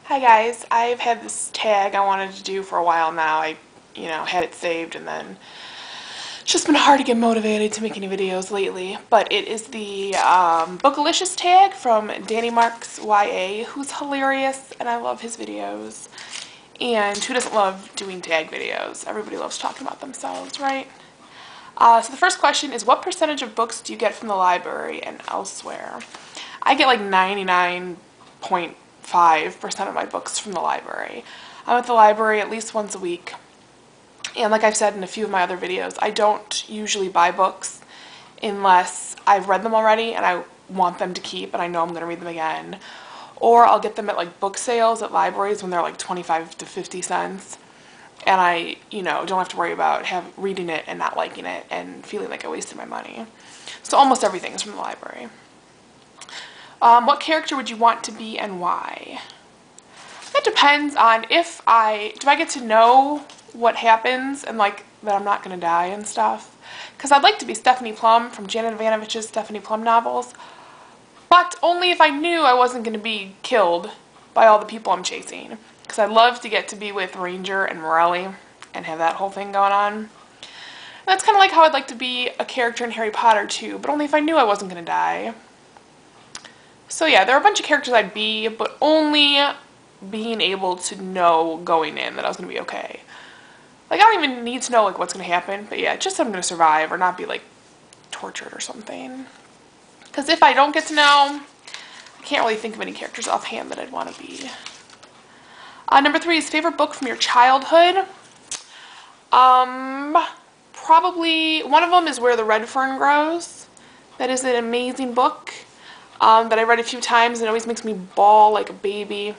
Hi guys, I've had this tag I wanted to do for a while now. I had it saved and then it's just been hard to get motivated to make any videos lately. But it is the Bookalicious tag from Danny Marks YA, who's hilarious and I love his videos. And who doesn't love doing tag videos? Everybody loves talking about themselves, right? So the first question is, what percentage of books do you get from the library and elsewhere? I get like 99.5% of my books from the library. I'm at the library at least once a week. And like I've said in a few of my other videos, I don't usually buy books unless I've read them already and I want them to keep and I know I'm going to read them again. Or I'll get them at like book sales at libraries when they're like 25 to 50 cents. And I, don't have to worry about reading it and not liking it and feeling like I wasted my money. So almost everything is from the library. What character would you want to be and why? That depends on do I get to know what happens and like that I'm not going to die and stuff. Because I'd like to be Stephanie Plum from Janet Ivanovich's Stephanie Plum novels. But only if I knew I wasn't going to be killed by all the people I'm chasing. Because I'd love to get to be with Ranger and Morelli and have that whole thing going on. And that's kind of like how I'd like to be a character in Harry Potter too, but only if I knew I wasn't going to die. So yeah, there are a bunch of characters I'd be, but only being able to know going in that I was going to be okay. Like, I don't even need to know like what's going to happen, but yeah, just that I'm going to survive or not be like tortured or something. Because if I don't get to know, I can't really think of any characters offhand that I'd want to be. Number 3 is favorite book from your childhood. Probably one of them is Where the Red Fern Grows. That is an amazing book that I read a few times and it always makes me bawl like a baby.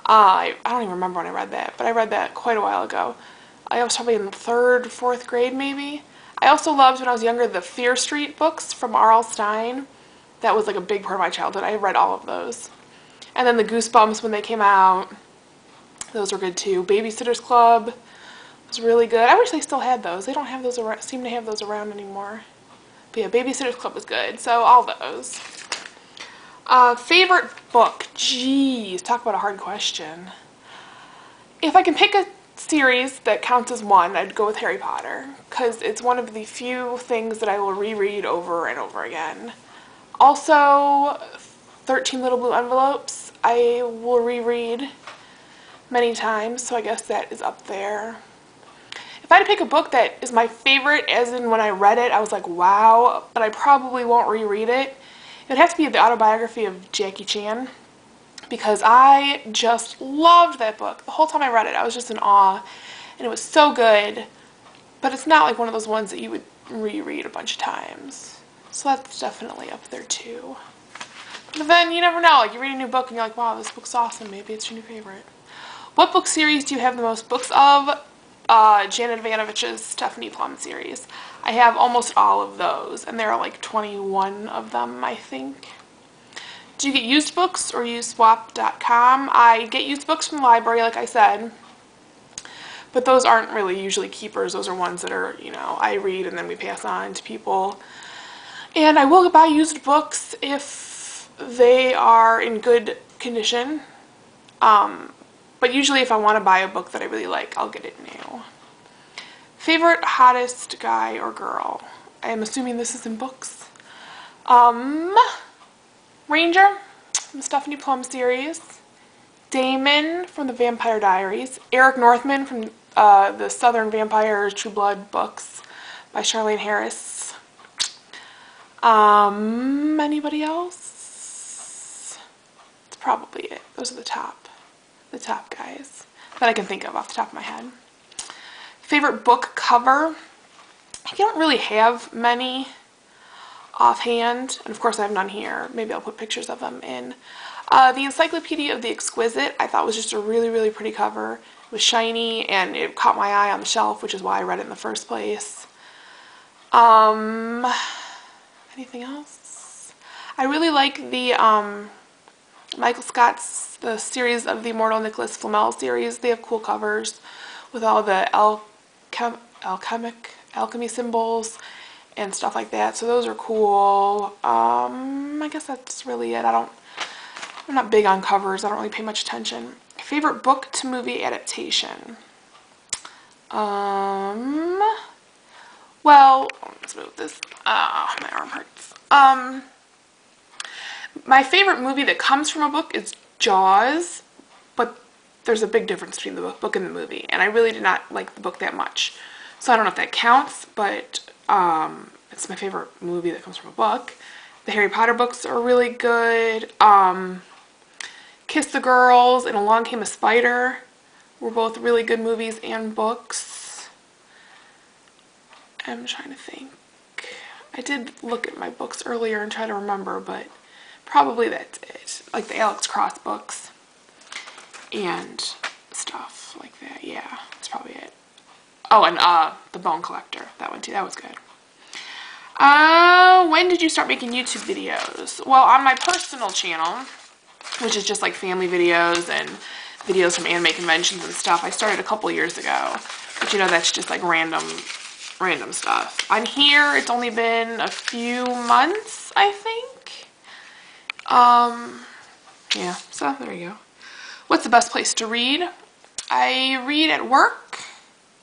I don't even remember when I read that, but I read that quite a while ago. I was probably in 3rd, 4th grade maybe. I also loved when I was younger the Fear Street books from R.L. Stine. That was like a big part of my childhood. I read all of those. And then the Goosebumps when they came out. Those were good too. Babysitter's Club was really good. I wish they still had those. They don't have those around, seem to have those around anymore. But yeah, Babysitter's Club was good. So all those. Favorite book? Jeez, talk about a hard question. If I can pick a series that counts as one, I'd go with Harry Potter. Because it's one of the few things that I will reread over and over again. Also, 13 Little Blue Envelopes, I will reread many times, so I guess that is up there. If I had to pick a book that is my favorite, as in when I read it, I was like, wow, but I probably won't reread it, it would have to be the autobiography of Jackie Chan, because I just loved that book. The whole time I read it, I was just in awe, and it was so good, but it's not like one of those ones that you would reread a bunch of times. So that's definitely up there too. But then you never know, like you read a new book and you're like, wow, this book's awesome, maybe it's your new favorite. What book series do you have the most books of? Janet Ivanovich's Stephanie Plum series. I have almost all of those, and there are like 21 of them, I think. Do you get used books or use swap.com? I get used books from the library, like I said, but those aren't really usually keepers. Those are ones that are, I read and then we pass on to people. And I will buy used books if they are in good condition. But usually if I want to buy a book that I really like, I'll get it new. Favorite hottest guy or girl? I am assuming this is in books. Ranger from the Stephanie Plum series. Damon from the Vampire Diaries. Eric Northman from the Southern Vampires True Blood books by Charlaine Harris. Anybody else? That's probably it. Those are the top guys that I can think of off the top of my head. Favorite book cover? I don't really have many offhand, and of course I have none here. Maybe I'll put pictures of them in. The Encyclopedia of the Exquisite I thought was just a really, really pretty cover. It was shiny and it caught my eye on the shelf, which is why I read it in the first place. Anything else? I really like the Michael Scott's the series of the Immortal Nicholas Flamel series. They have cool covers with all the alchemy symbols and stuff like that. So those are cool. I guess that's really it. I don't I'm not big on covers. I don't really pay much attention. Favorite book to movie adaptation? Well, let's move this. My arm hurts. My favorite movie that comes from a book is Jaws, but there's a big difference between the book and the movie, and I really did not like the book that much. So I don't know if that counts, but it's my favorite movie that comes from a book. The Harry Potter books are really good. Kiss the Girls and Along Came a Spider were both really good movies and books. I'm trying to think. I did look at my books earlier and try to remember, but probably that's it. Like the Alex Cross books and stuff like that. Yeah, that's probably it. Oh, and The Bone Collector. That one too. That was good. When did you start making YouTube videos? Well, on my personal channel, which is just like family videos and videos from anime conventions and stuff, I started a couple years ago. But you know, that's just like random stuff. On here, it's only been a few months, I think. Yeah, so there you go. What's the best place to read? I read at work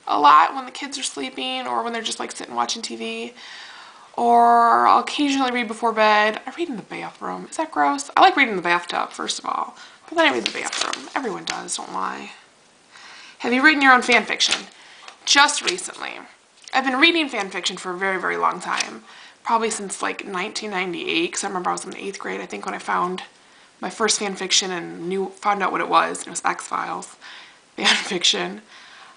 a lot when the kids are sleeping or when they're just like sitting watching TV. Or I'll occasionally read before bed. I read in the bathroom. Is that gross? I like reading in the bathtub, first of all. But then I read in the bathroom. Everyone does, don't lie. Have you written your own fan fiction? Just recently. I've been reading fan fiction for a very, very long time. Probably since like 1998, because I remember I was in 8th grade, I think, when I found my first fan fiction and found out what it was. It was X-Files fan fiction.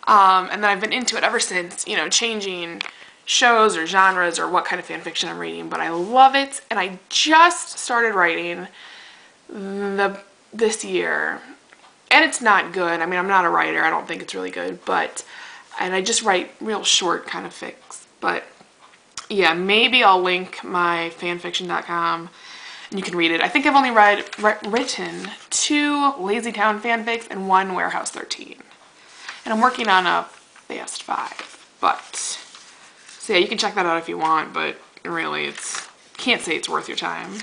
And then I've been into it ever since, you know, changing shows or genres or what kind of fan fiction I'm reading, but I love it, and I just started writing this year, and it's not good. I mean, I'm not a writer. I don't think it's really good, and I just write real short kind of fics, but yeah, maybe I'll link my fanfiction.com and you can read it. I think I've only written 2 Lazy Town fanfics and 1 Warehouse 13, and I'm working on a Fast 5, but so yeah, you can check that out if you want, but really can't say it's worth your time.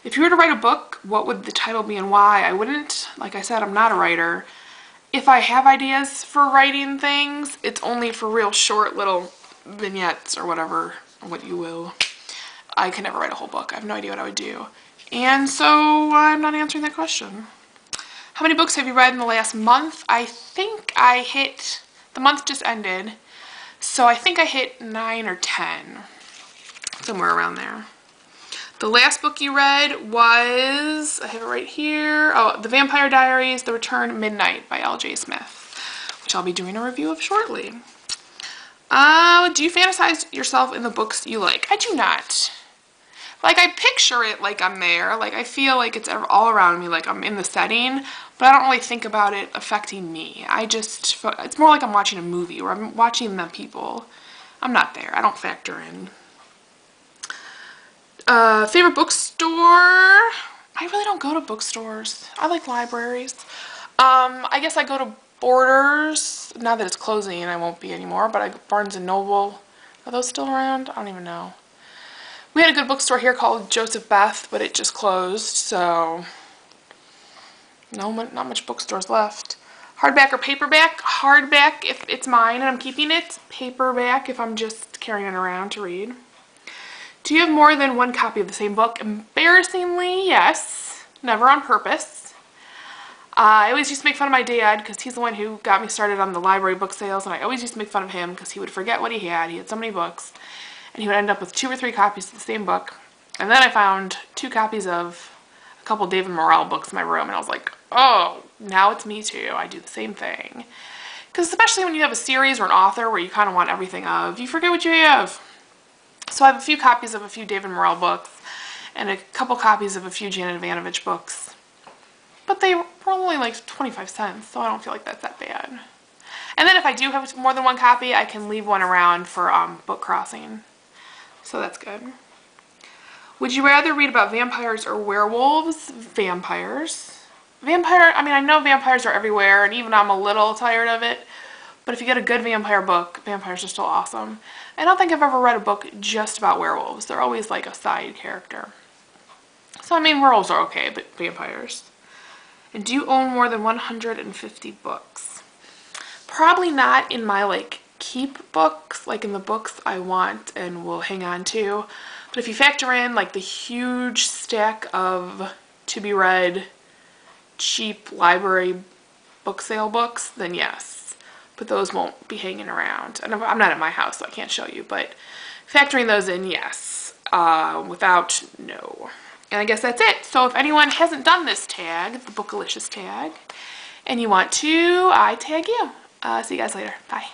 If you were to write a book, what would the title be and why? I wouldn't, like I said, I'm not a writer. If I have ideas for writing things, it's only for real short little vignettes or whatever, or what you will. I can never write a whole book. I have no idea what I would do. And so I'm not answering that question. How many books have you read in the last month? I think I hit, the month just ended, so I think I hit 9 or 10, somewhere around there. The last book you read was, I have it right here, oh, The Vampire Diaries, The Return Midnight by L.J. Smith, which I'll be doing a review of shortly. Do you fantasize yourself in the books you like? I do not. Like, I picture it like I'm there, like I feel like it's all around me, like I'm in the setting, but I don't really think about it affecting me. It's more like I'm watching a movie, or I'm watching the people. I'm not there. I don't factor in. Favorite bookstore? I really don't go to bookstores. I like libraries. I guess I go to Borders, now that it's closing, I won't be anymore, but Barnes & Noble, are those still around? I don't even know. We had a good bookstore here called Joseph Beth, but it just closed, so not much bookstores left. Hardback or paperback? Hardback if it's mine and I'm keeping it. Paperback if I'm just carrying it around to read. Do you have more than one copy of the same book? Embarrassingly, yes. Never on purpose. I always used to make fun of my dad because he's the one who got me started on the library book sales, and I always used to make fun of him because he would forget what he had. He had so many books, and he would end up with 2 or 3 copies of the same book. And then I found 2 copies of a couple David Morrell books in my room, and I was like, oh, now it's me too. I do the same thing. Because especially when you have a series or an author where you kind of want everything of, you forget what you have. So I have a few copies of a few David Morrell books and a couple copies of a few Janet Evanovich books. But they were only like 25 cents, so I don't feel like that's that bad. And then if I do have more than one copy, I can leave one around for book crossing. So that's good. Would you rather read about vampires or werewolves? Vampires. I mean, I know vampires are everywhere, and even I'm a little tired of it. But if you get a good vampire book, vampires are still awesome. I don't think I've ever read a book just about werewolves. They're always like a side character. So I mean, werewolves are okay, but vampires. And do you own more than 150 books? Probably not in my like keep books, like in the books I want and will hang on to. But if you factor in like the huge stack of to be read cheap library book sale books, then yes. But those won't be hanging around. And I'm not at my house, so I can't show you, but factoring those in, yes. Without, no. And I guess that's it. So if anyone hasn't done this tag, the Bookalicious tag, and you want to, I tag you. See you guys later. Bye.